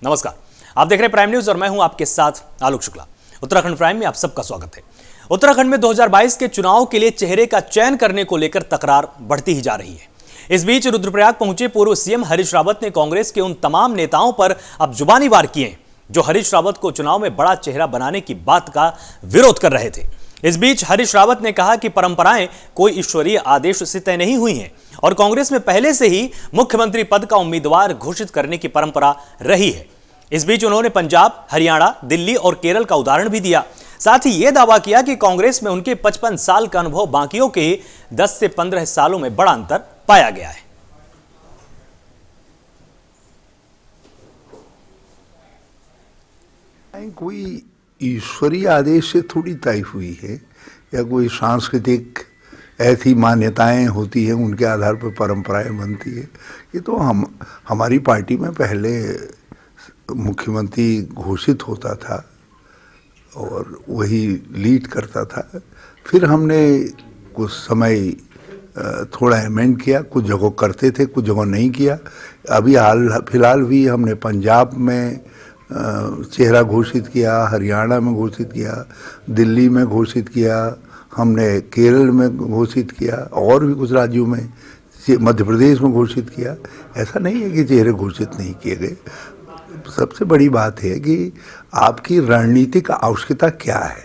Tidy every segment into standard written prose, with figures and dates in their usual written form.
नमस्कार, आप देख रहे हैं प्राइम न्यूज और मैं हूं आपके साथ आलोक शुक्ला। उत्तराखंड प्राइम में आप सबका स्वागत है। उत्तराखंड में 2022 के चुनाव के लिए चेहरे का चयन करने को लेकर तकरार बढ़ती ही जा रही है। इस बीच रुद्रप्रयाग पहुंचे पूर्व सीएम हरीश रावत ने कांग्रेस के उन तमाम नेताओं पर अब जुबानी वार किए जो हरीश रावत को चुनाव में बड़ा चेहरा बनाने की बात का विरोध कर रहे थे। इस बीच हरीश रावत ने कहा कि परंपराएं कोई ईश्वरीय आदेश से तय नहीं हुई हैं और कांग्रेस में पहले से ही मुख्यमंत्री पद का उम्मीदवार घोषित करने की परंपरा रही है। इस बीच उन्होंने पंजाब, हरियाणा, दिल्ली और केरल का उदाहरण भी दिया। साथ ही यह दावा किया कि कांग्रेस में उनके 55 साल का अनुभव बाकियों के 10 से 15 सालों में बड़ा अंतर पाया गया है। कोई ईश्वरीय आदेश से थोड़ी तय हुई है या कोई सांस्कृतिक ऐसी मान्यताएं होती हैं उनके आधार पर परंपराएं बनती है। ये तो हमारी पार्टी में पहले मुख्यमंत्री घोषित होता था और वही लीड करता था। फिर हमने कुछ समय थोड़ा अमेंड किया, कुछ जगह करते थे, कुछ जगह नहीं किया। अभी हाल फिलहाल भी हमने पंजाब में चेहरा घोषित किया, हरियाणा में घोषित किया, दिल्ली में घोषित किया, हमने केरल में घोषित किया और भी कुछ राज्यों में, मध्य प्रदेश में घोषित किया। ऐसा नहीं है कि चेहरे घोषित नहीं किए गए। सबसे बड़ी बात है कि आपकी रणनीतिक आवश्यकता क्या है।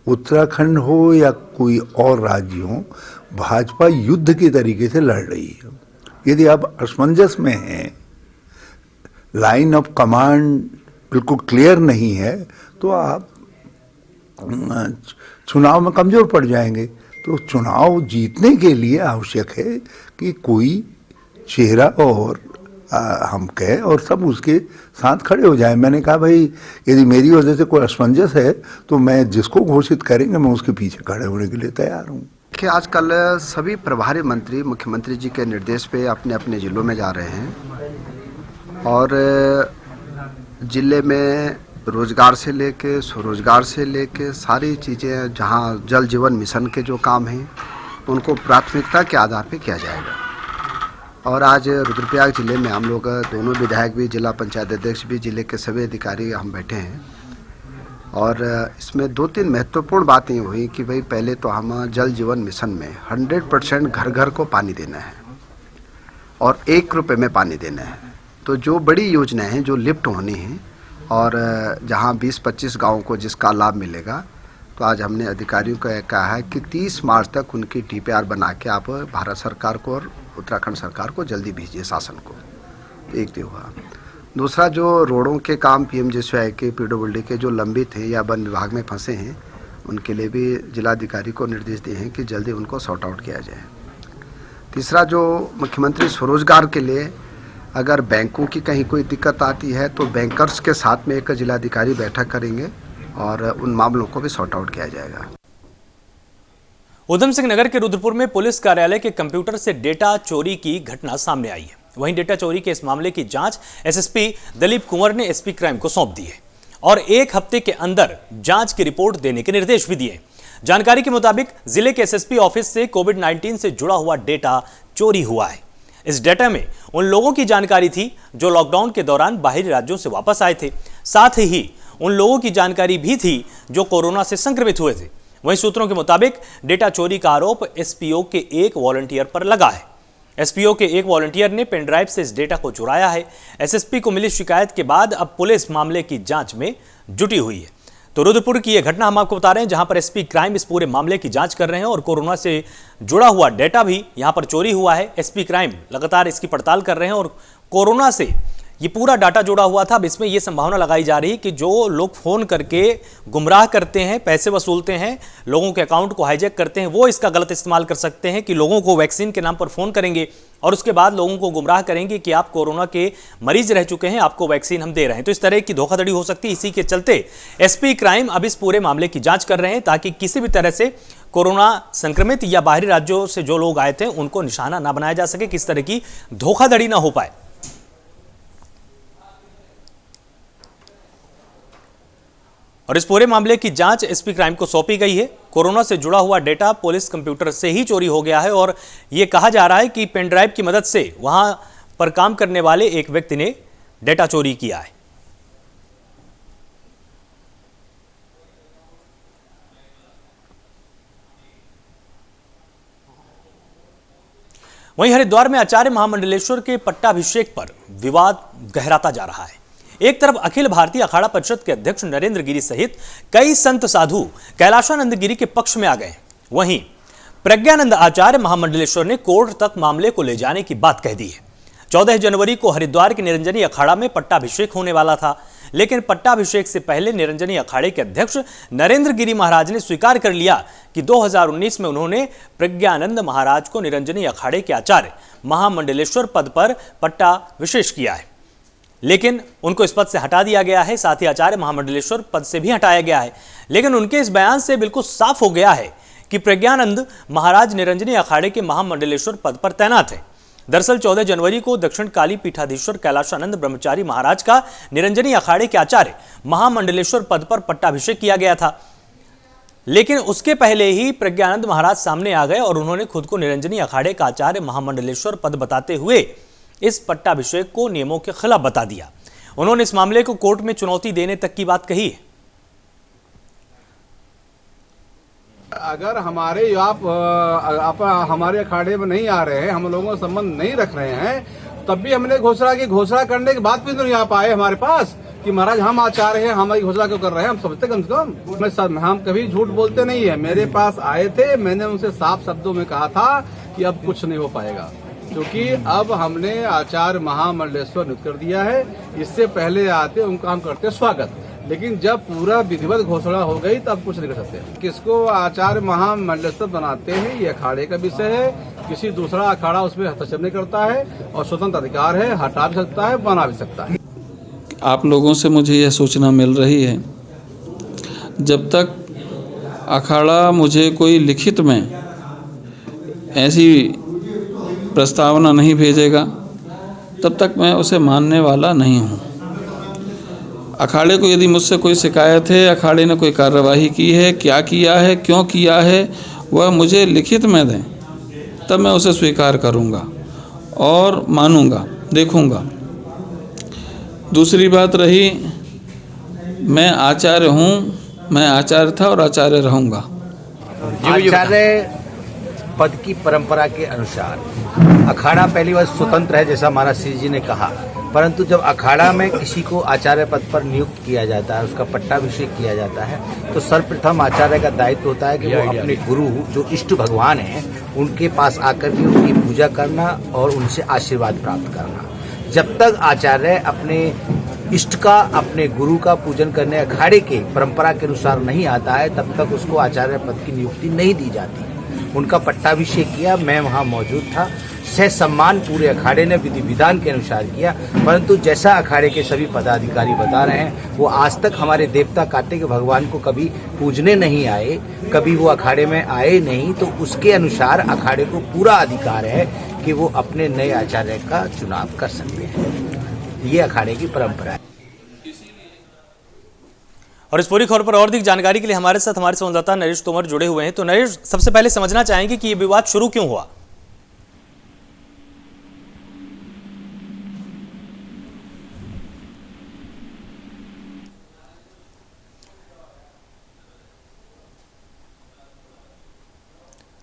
उत्तराखंड हो या कोई और राज्य हो, भाजपा युद्ध के तरीके से लड़ रही है। यदि आप असमंजस में हैं, लाइन ऑफ कमांड बिल्कुल क्लियर नहीं है, तो आप चुनाव में कमज़ोर पड़ जाएंगे। तो चुनाव जीतने के लिए आवश्यक है कि कोई चेहरा और हम कहें और सब उसके साथ खड़े हो जाएं। मैंने कहा भाई, यदि मेरी वजह से कोई असमंजस है तो मैं जिसको घोषित करेंगे मैं उसके पीछे खड़े होने के लिए तैयार हूँ। कि आजकल सभी प्रभारी मंत्री मुख्यमंत्री जी के निर्देश पे अपने अपने जिलों में जा रहे हैं और जिले में रोजगार से लेके स्वरोजगार से लेके सारी चीज़ें, जहाँ जल जीवन मिशन के जो काम हैं उनको प्राथमिकता के आधार पे किया जाएगा। और आज रुद्रप्रयाग जिले में हम लोग दोनों विधायक भी, जिला पंचायत अध्यक्ष भी, जिले के सभी अधिकारी हम बैठे हैं और इसमें 2-3 महत्वपूर्ण बातें हुई कि भाई पहले तो हम जल जीवन मिशन में 100% घर घर को पानी देना है और 1 रुपये में पानी देना है। तो जो बड़ी योजनाएं हैं जो लिफ्ट होनी है और जहां 20-25 गाँवों को जिसका लाभ मिलेगा, तो आज हमने अधिकारियों को कहा है कि 30 मार्च तक उनकी TPR बना के आप भारत सरकार को और उत्तराखंड सरकार को जल्दी भेजिए, शासन को। तो एक तो हुआ। दूसरा, जो रोडों के काम PMGSY के PWD के जो लंबित हैं या वन विभाग में फंसे हैं, उनके लिए भी जिलाधिकारी को निर्देश दिए हैं कि जल्दी उनको सॉर्ट आउट किया जाए। तीसरा, जो मुख्यमंत्री स्वरोजगार के लिए अगर बैंकों की कहीं कोई दिक्कत आती है तो बैंकर्स के साथ में एक जिलाधिकारी बैठक करेंगे और उन मामलों को भी सॉर्ट आउट किया जाएगा। उधम सिंह नगर के रुद्रपुर में पुलिस कार्यालय के कंप्यूटर से डेटा चोरी की घटना सामने आई है। वहीं डेटा चोरी के इस मामले की जांच SSP दलीप कुंवर ने SP क्राइम को सौंप दी है और 1 हफ्ते के अंदर जांच की रिपोर्ट देने के निर्देश भी दिए। जानकारी के मुताबिक जिले के SSP ऑफिस से कोविड-19 से जुड़ा हुआ डेटा चोरी हुआ है। इस डेटा में उन लोगों की जानकारी थी जो लॉकडाउन के दौरान बाहरी राज्यों से वापस आए थे। साथ ही उन लोगों की जानकारी भी थी जो कोरोना से संक्रमित हुए थे। वहीं सूत्रों के मुताबिक डेटा चोरी का आरोप SPO के एक वॉलंटियर पर लगा है। SPO के एक वॉलंटियर ने पेन ड्राइव से इस डेटा को चुराया है। SSP को मिली शिकायत के बाद अब पुलिस मामले की जांच में जुटी हुई है। तो रुद्रपुर की यह घटना हम आपको बता रहे हैं, जहां पर SP क्राइम इस पूरे मामले की जांच कर रहे हैं और कोरोना से जुड़ा हुआ डेटा भी यहां पर चोरी हुआ है। SP क्राइम लगातार इसकी पड़ताल कर रहे हैं और कोरोना से ये पूरा डाटा जुड़ा हुआ था। अब इसमें यह संभावना लगाई जा रही है कि जो लोग फोन करके गुमराह करते हैं, पैसे वसूलते हैं, लोगों के अकाउंट को हाईजैक करते हैं, वो इसका गलत इस्तेमाल कर सकते हैं कि लोगों को वैक्सीन के नाम पर फोन करेंगे और उसके बाद लोगों को गुमराह करेंगे कि आप कोरोना के मरीज रह चुके हैं, आपको वैक्सीन हम दे रहे हैं। तो इस तरह की धोखाधड़ी हो सकती है। इसी के चलते SP क्राइम अब इस पूरे मामले की जांच कर रहे हैं ताकि किसी भी तरह से कोरोना संक्रमित या बाहरी राज्यों से जो लोग आए थे उनको निशाना ना बनाया जा सके, किस तरह की धोखाधड़ी ना हो पाए। और इस पूरे मामले की जांच SP क्राइम को सौंपी गई है। कोरोना से जुड़ा हुआ डेटा पुलिस कंप्यूटर से ही चोरी हो गया है और यह कहा जा रहा है कि पेन ड्राइव की मदद से वहां पर काम करने वाले एक व्यक्ति ने डेटा चोरी किया है। वहीं हरिद्वार में आचार्य महामंडलेश्वर के पट्टाभिषेक पर विवाद गहराता जा रहा है। एक तरफ अखिल भारतीय अखाड़ा परिषद के अध्यक्ष नरेंद्र गिरि सहित कई संत साधु कैलाशानंद गिरि के पक्ष में आ गए, वहीं प्रज्ञानंद आचार्य महामंडलेश्वर ने कोर्ट तक मामले को ले जाने की बात कह दी है। 14 जनवरी को हरिद्वार के निरंजनी अखाड़ा में पट्टाभिषेक होने वाला था, लेकिन पट्टाभिषेक से पहले निरंजनी अखाड़े के अध्यक्ष नरेंद्र गिरि महाराज ने स्वीकार कर लिया कि 2019 में उन्होंने प्रज्ञानंद महाराज को निरंजनी अखाड़े के आचार्य महामंडलेश्वर पद पर पट्टाभिषेक किया है, लेकिन उनको इस पद से हटा दिया गया है। साथ ही आचार्य महामंडलेश्वर पद से भी हटाया गया है, लेकिन उनके इस बयान से बिल्कुल साफ हो गया है कि प्रज्ञानंद महाराज निरंजनी अखाड़े के महामंडलेश्वर पद पर तैनात है। दरअसल 14 जनवरी को दक्षिण काली पीठाधीश्वर कैलाशानंद ब्रह्मचारी महाराज का निरंजनी अखाड़े के आचार्य महामंडलेश्वर पद पर पट्टाभिषेक किया गया था, लेकिन उसके पहले ही प्रज्ञानंद महाराज सामने आ गए और उन्होंने खुद को निरंजनी अखाड़े का आचार्य महामंडलेश्वर पद बताते हुए इस पट्टाभिषेक को नियमों के खिलाफ बता दिया। उन्होंने इस मामले को कोर्ट में चुनौती देने तक की बात कही है। अगर हमारे आप हमारे अखाड़े में नहीं आ रहे हैं, हम लोगों का संबंध नहीं रख रहे हैं, तब भी हमने घोषणा करने के बाद भी नहीं आप आए हमारे पास कि महाराज हम आचार्य हैं, हमारी घोषणा क्यों कर रहे हैं। हम समझते कम से कम हम कभी झूठ बोलते नहीं है। मेरे पास आए थे, मैंने उनसे साफ शब्दों में कहा था कि अब कुछ नहीं हो पाएगा, क्योंकि अब हमने आचार्य महामंडलेश्वर नियुक्त कर दिया है। इससे पहले आते उनका हम करते स्वागत, लेकिन जब पूरा विधिवत घोषणा हो गई तब कुछ नहीं कर सकते। किसको आचार्य महामंडलेश्वर बनाते हैं ये अखाड़े का विषय है, किसी दूसरा अखाड़ा उसमें हस्तक्षेप नहीं करता है और स्वतंत्र अधिकार है, हटा भी सकता है, बना भी सकता है। आप लोगों से मुझे यह सूचना मिल रही है, जब तक अखाड़ा मुझे कोई लिखित में ऐसी प्रस्तावना नहीं भेजेगा तब तक मैं उसे मानने वाला नहीं हूँ। अखाड़े को यदि मुझसे कोई शिकायत है, अखाड़े ने कोई कार्यवाही की है, क्या किया है, क्यों किया है, वह मुझे लिखित में दें, तब मैं उसे स्वीकार करूँगा और मानूँगा, देखूँगा। दूसरी बात रही, मैं आचार्य हूँ, मैं आचार्य था और आचार्य रहूँगा। आचार्य पद की परंपरा के अनुसार अखाड़ा पहली बार स्वतंत्र है, जैसा महाराज श्री जी ने कहा, परंतु जब अखाड़ा में किसी को आचार्य पद पर नियुक्त किया जाता है, उसका पट्टाभिषेक किया जाता है, तो सर्वप्रथम आचार्य का दायित्व होता है कि वो अपने गुरु जो इष्ट भगवान हैं उनके पास आकर के उनकी पूजा करना और उनसे आशीर्वाद प्राप्त करना। जब तक आचार्य अपने इष्ट का, अपने गुरु का पूजन करने अखाड़े के परंपरा के अनुसार नहीं आता है, तब तक उसको आचार्य पद की नियुक्ति नहीं दी जाती। उनका पट्टाभिषेक किया, मैं वहाँ मौजूद था, सह सम्मान पूरे अखाड़े ने विधि विधान के अनुसार किया। परंतु जैसा अखाड़े के सभी पदाधिकारी बता रहे हैं, वो आज तक हमारे देवता कार्तिक भगवान को कभी पूजने नहीं आए, कभी वो अखाड़े में आए नहीं, तो उसके अनुसार अखाड़े को पूरा अधिकार है कि वो अपने नए आचार्य का चुनाव कर सकते हैं। ये अखाड़े की परंपरा है। और इस पूरी खबर पर और अधिक जानकारी के लिए हमारे साथ हमारे संवाददाता नरेश तोमर जुड़े हुए हैं। तो नरेश, सबसे पहले समझना चाहेंगे कि ये विवाद शुरू क्यों हुआ?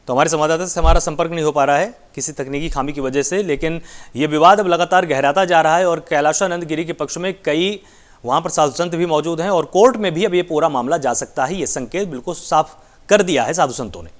तो हमारे संवाददाता से हमारा संपर्क नहीं हो पा रहा है किसी तकनीकी खामी की वजह से, लेकिन ये विवाद अब लगातार गहराता जा रहा है और कैलाशानंद गिरि के पक्ष में कई वहां पर साधु संत भी मौजूद हैं और कोर्ट में भी अब ये पूरा मामला जा सकता है, ये संकेत बिल्कुल साफ कर दिया है साधु संतों ने।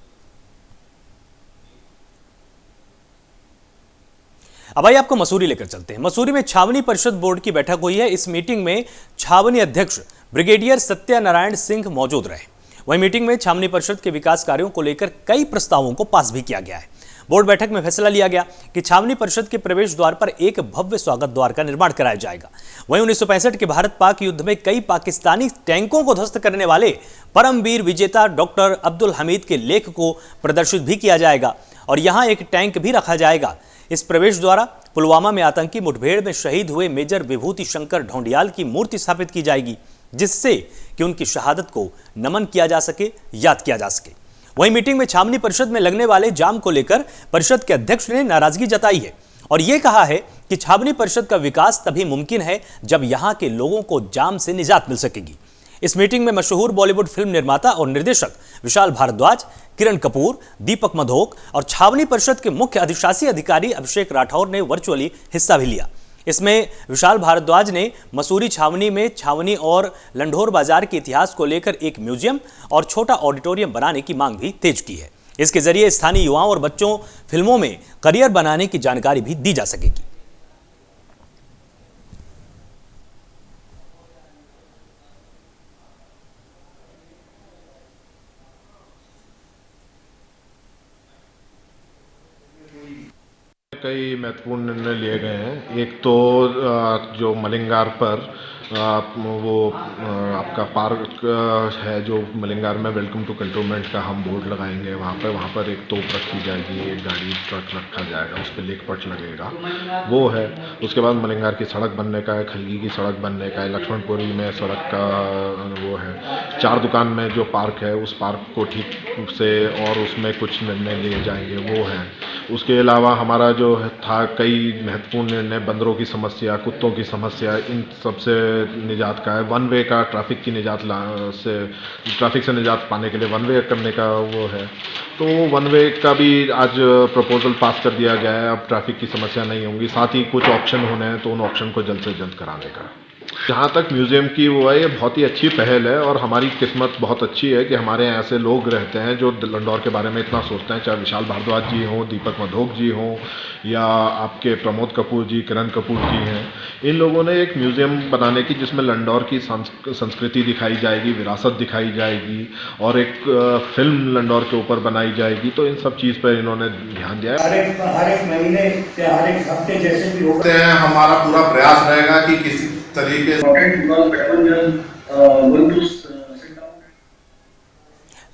अब आइए आपको मसूरी लेकर चलते हैं। मसूरी में छावनी परिषद बोर्ड की बैठक हुई है। इस मीटिंग में छावनी अध्यक्ष ब्रिगेडियर सत्यनारायण सिंह मौजूद रहे। वहीं मीटिंग में छावनी परिषद के विकास कार्यों को लेकर कई प्रस्तावों को पास भी किया गया है। बोर्ड बैठक में फैसला लिया गया कि छावनी परिषद के प्रवेश द्वार पर एक भव्य स्वागत द्वार का निर्माण कराया जाएगा। वहीं 1965 के भारत पाक युद्ध में कई पाकिस्तानी टैंकों को ध्वस्त करने वाले परमवीर विजेता डॉक्टर अब्दुल हमीद के लेख को प्रदर्शित भी किया जाएगा और यहां एक टैंक भी रखा जाएगा। इस प्रवेश द्वारा पुलवामा में आतंकी मुठभेड़ में शहीद हुए मेजर विभूति शंकर ढोंडियाल की मूर्ति स्थापित की जाएगी, जिससे कि उनकी शहादत को नमन किया जा सके, याद किया जा सके। वहीं मीटिंग में छावनी परिषद में लगने वाले जाम को लेकर परिषद के अध्यक्ष ने नाराजगी जताई है और यह कहा है कि छावनी परिषद का विकास तभी मुमकिन है जब यहां के लोगों को जाम से निजात मिल सकेगी। इस मीटिंग में मशहूर बॉलीवुड फिल्म निर्माता और निर्देशक विशाल भारद्वाज, किरण कपूर, दीपक मधोक और छावनी परिषद के मुख्य अधिशासी अधिकारी अभिषेक राठौर ने वर्चुअली हिस्सा भी लिया। इसमें विशाल भारद्वाज ने मसूरी छावनी में छावनी और लंढोर बाजार के इतिहास को लेकर एक म्यूजियम और छोटा ऑडिटोरियम बनाने की मांग भी तेज की है। इसके जरिए स्थानीय युवाओं और बच्चों फिल्मों में करियर बनाने की जानकारी भी दी जा सकेगी। कई महत्वपूर्ण निर्णय लिए गए हैं। एक तो जो मलिंगार पर वो आपका पार्क है, जो मलिंगार में वेलकम टू कंटोनमेंट का हम बोर्ड लगाएंगे वहाँ पर एक तोप रखी जाएगी, एक गाड़ी ट्रक रखा जाएगा, उस पर लेखपट लगेगा, वो है। उसके बाद मलिंगार की सड़क बनने का है, खलगी की सड़क बनने का है, लक्ष्मणपुरी में सड़क का वो है, 4 दुकान में जो पार्क है उस पार्क को ठीक से और उसमें कुछ निर्णय लिए जाएंगे, वो है। उसके अलावा हमारा जो था कई महत्वपूर्ण निर्णय, बंदरों की समस्या, कुत्तों की समस्या, इन सबसे निजात का है। वन वे का ट्रैफिक से निजात पाने के लिए वन वे करने का वो है। तो वन वे का भी आज प्रपोजल पास कर दिया गया है। अब ट्रैफिक की समस्या नहीं होगी। साथ ही कुछ ऑप्शन होने हैं तो उन ऑप्शन को जल्द से जल्द कराने का। जहाँ तक म्यूज़ियम की वो है, ये बहुत ही अच्छी पहल है और हमारी किस्मत बहुत अच्छी है कि हमारे यहाँ ऐसे लोग रहते हैं जो लंढौर के बारे में इतना सोचते हैं। चाहे विशाल भारद्वाज जी हों, दीपक मधोक जी हों या आपके प्रमोद कपूर जी, किरण कपूर जी हैं, इन लोगों ने एक म्यूज़ियम बनाने की जिसमें लंढौर की संस्कृति दिखाई जाएगी, विरासत दिखाई जाएगी और एक फिल्म लंढौर के ऊपर बनाई जाएगी। तो इन सब चीज़ पर इन्होंने ध्यान दिया है। हर एक महीने या हर एक हफ्ते जैसे भी होते हैं, हमारा पूरा प्रयास रहेगा कि किसी तरीके से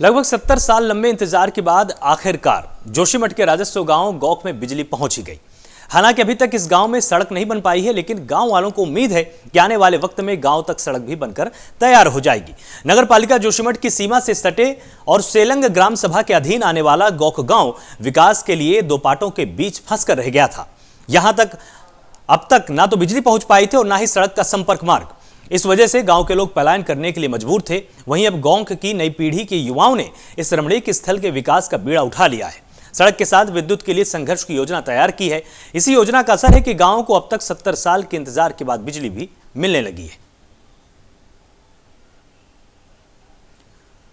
लगभग 70 साल लंबे इंतजार के बाद आखिरकार जोशीमठ के राजस्व गांव गौख में बिजली पहुंच ही गई। हालांकि अभी तक इस गांव में सड़क नहीं बन पाई है, लेकिन गांव वालों को उम्मीद है कि आने वाले वक्त में गांव तक सड़क भी बनकर तैयार हो जाएगी। नगर पालिका जोशीमठ की सीमा से सटे और सेलंग ग्राम सभा के अधीन आने वाला गौख गांव विकास के लिए 2 पाटों के बीच फंसकर रह गया था। यहां तक अब तक ना तो बिजली पहुंच पाई थी और ना ही सड़क का संपर्क मार्ग। इस वजह से गांव के लोग पलायन करने के लिए मजबूर थे। वहीं अब गौख की नई पीढ़ी के युवाओं ने इस रमणीक स्थल के विकास का बीड़ा उठा लिया है। सड़क के साथ विद्युत के लिए संघर्ष की योजना तैयार की है। इसी योजना का असर है कि गांव को अब तक 70 साल के इंतजार के बाद बिजली भी मिलने लगी है।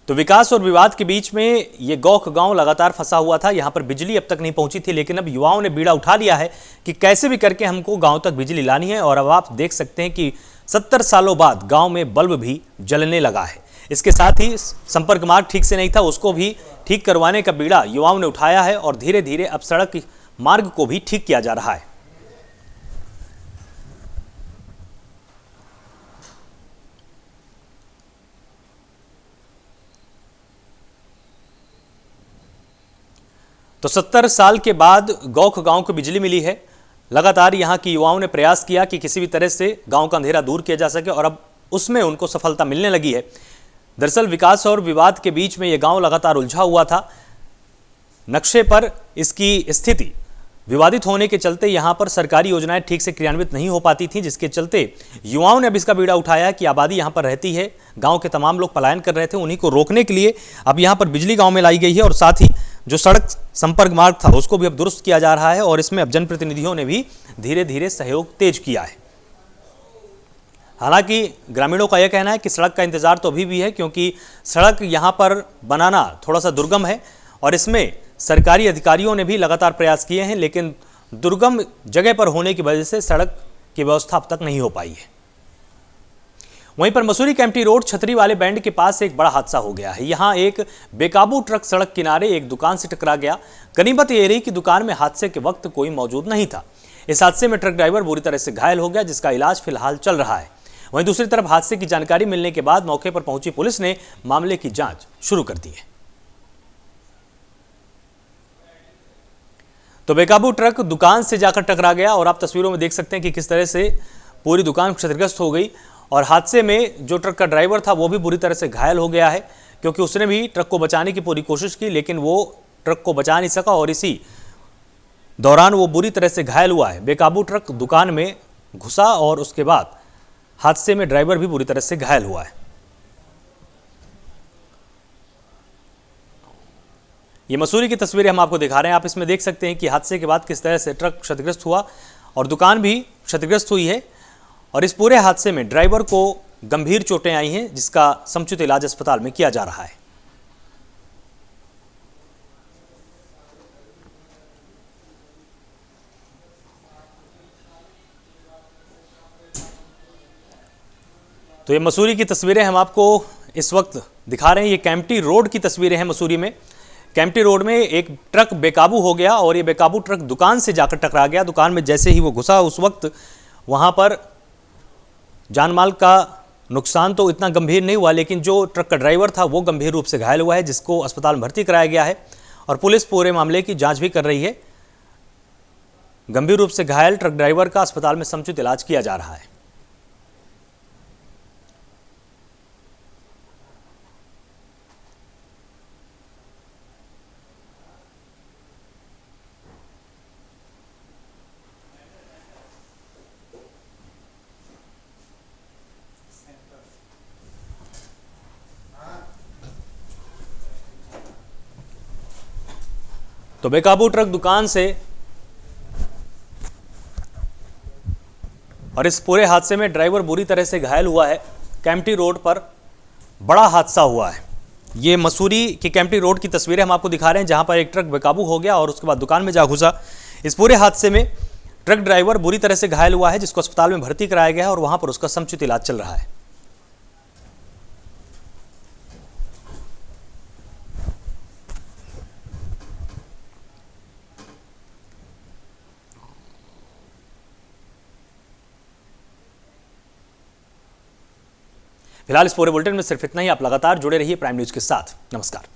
तो विकास और विवाद के बीच में ये गौख गांव लगातार फंसा हुआ था। यहां पर बिजली अब तक नहीं पहुंची थी, लेकिन अब युवाओं ने बीड़ा उठा लिया है कि कैसे भी करके हमको गांव तक बिजली लानी है। और अब आप देख सकते हैं कि 70 सालों बाद गांव में बल्ब भी जलने लगा है। इसके साथ ही संपर्क मार्ग ठीक से नहीं था, उसको भी ठीक करवाने का बीड़ा युवाओं ने उठाया है और धीरे धीरे अब सड़क मार्ग को भी ठीक किया जा रहा है। तो 70 साल के बाद गौख गांव को बिजली मिली है। लगातार यहां के युवाओं ने प्रयास किया कि किसी भी तरह से गांव का अंधेरा दूर किया जा सके और अब उसमें उनको सफलता मिलने लगी है। दरअसल विकास और विवाद के बीच में यह गांव लगातार उलझा हुआ था। नक्शे पर इसकी स्थिति विवादित होने के चलते यहां पर सरकारी योजनाएं ठीक से क्रियान्वित नहीं हो पाती थी, जिसके चलते युवाओं ने अब इसका बीड़ा उठाया कि आबादी यहां पर रहती है, गांव के तमाम लोग पलायन कर रहे थे, उन्हीं को रोकने के लिए अब यहां पर बिजली गांव में लाई गई है और साथ ही जो सड़क संपर्क मार्ग था उसको भी अब दुरुस्त किया जा रहा है और इसमें अब जनप्रतिनिधियों ने भी धीरे धीरे सहयोग तेज किया है। हालांकि ग्रामीणों का यह कहना है कि सड़क का इंतजार तो अभी भी है, क्योंकि सड़क यहां पर बनाना थोड़ा सा दुर्गम है और इसमें सरकारी अधिकारियों ने भी लगातार प्रयास किए हैं, लेकिन दुर्गम जगह पर होने की वजह से सड़क की व्यवस्था अब तक नहीं हो पाई है। वहीं पर मसूरी कैंपटी रोड छतरी वाले बैंड के पास एक बड़ा हादसा हो गया है। यहां एक बेकाबू ट्रक सड़क किनारे एक दुकान से टकरा गया। गनीमत ये रही कि दुकान में हादसे के वक्त कोई मौजूद नहीं था। इस हादसे में ट्रक ड्राइवर बुरी तरह से घायल हो गया, जिसका इलाज फिलहाल चल रहा है। वहीं दूसरी तरफ हादसे की जानकारी मिलने के बाद मौके पर पहुंची पुलिस ने मामले की जांच शुरू कर दी है। तो बेकाबू ट्रक दुकान से जाकर टकरा गया और आप तस्वीरों में देख सकते हैं कि किस तरह से पूरी दुकान क्षतिग्रस्त हो गई और हादसे में जो ट्रक का ड्राइवर था वो भी बुरी तरह से घायल हो गया है, क्योंकि उसने भी ट्रक को बचाने की पूरी कोशिश की, लेकिन वो ट्रक को बचा नहीं सका और इसी दौरान वो बुरी तरह से घायल हुआ है। बेकाबू ट्रक दुकान में घुसा और उसके बाद हादसे में ड्राइवर भी बुरी तरह से घायल हुआ है। ये मसूरी की तस्वीरें हम आपको दिखा रहे हैं। आप इसमें देख सकते हैं कि हादसे के बाद किस तरह से ट्रक क्षतिग्रस्त हुआ और दुकान भी क्षतिग्रस्त हुई है। और इस पूरे हादसे में ड्राइवर को गंभीर चोटें आई हैं, जिसका समुचित इलाज अस्पताल में किया जा रहा है। तो ये मसूरी की तस्वीरें हम आपको इस वक्त दिखा रहे हैं। ये कैंपटी रोड की तस्वीरें हैं। मसूरी में कैंपटी रोड में एक ट्रक बेकाबू हो गया और ये बेकाबू ट्रक दुकान से जाकर टकरा गया। दुकान में जैसे ही वो घुसा, उस वक्त वहां पर जानमाल का नुकसान तो इतना गंभीर नहीं हुआ, लेकिन जो ट्रक का ड्राइवर था वो गंभीर रूप से घायल हुआ है, जिसको अस्पताल में भर्ती कराया गया है और पुलिस पूरे मामले की जांच भी कर रही है। गंभीर रूप से घायल ट्रक ड्राइवर का अस्पताल में समुचित इलाज किया जा रहा है। तो बेकाबू ट्रक दुकान से और इस पूरे हादसे में ड्राइवर बुरी तरह से घायल हुआ है। कैंपटी रोड पर बड़ा हादसा हुआ है। ये मसूरी की कैंपटी रोड की तस्वीरें हम आपको दिखा रहे हैं, जहां पर एक ट्रक बेकाबू हो गया और उसके बाद दुकान में जा घुसा। इस पूरे हादसे में ट्रक ड्राइवर बुरी तरह से घायल हुआ है, जिसको अस्पताल में भर्ती कराया गया है और वहां पर उसका समुचित इलाज चल रहा है। फिलहाल इस पूरे बुलेटिन में सिर्फ इतना ही। आप लगातार जुड़े रहिए प्राइम न्यूज के साथ। नमस्कार।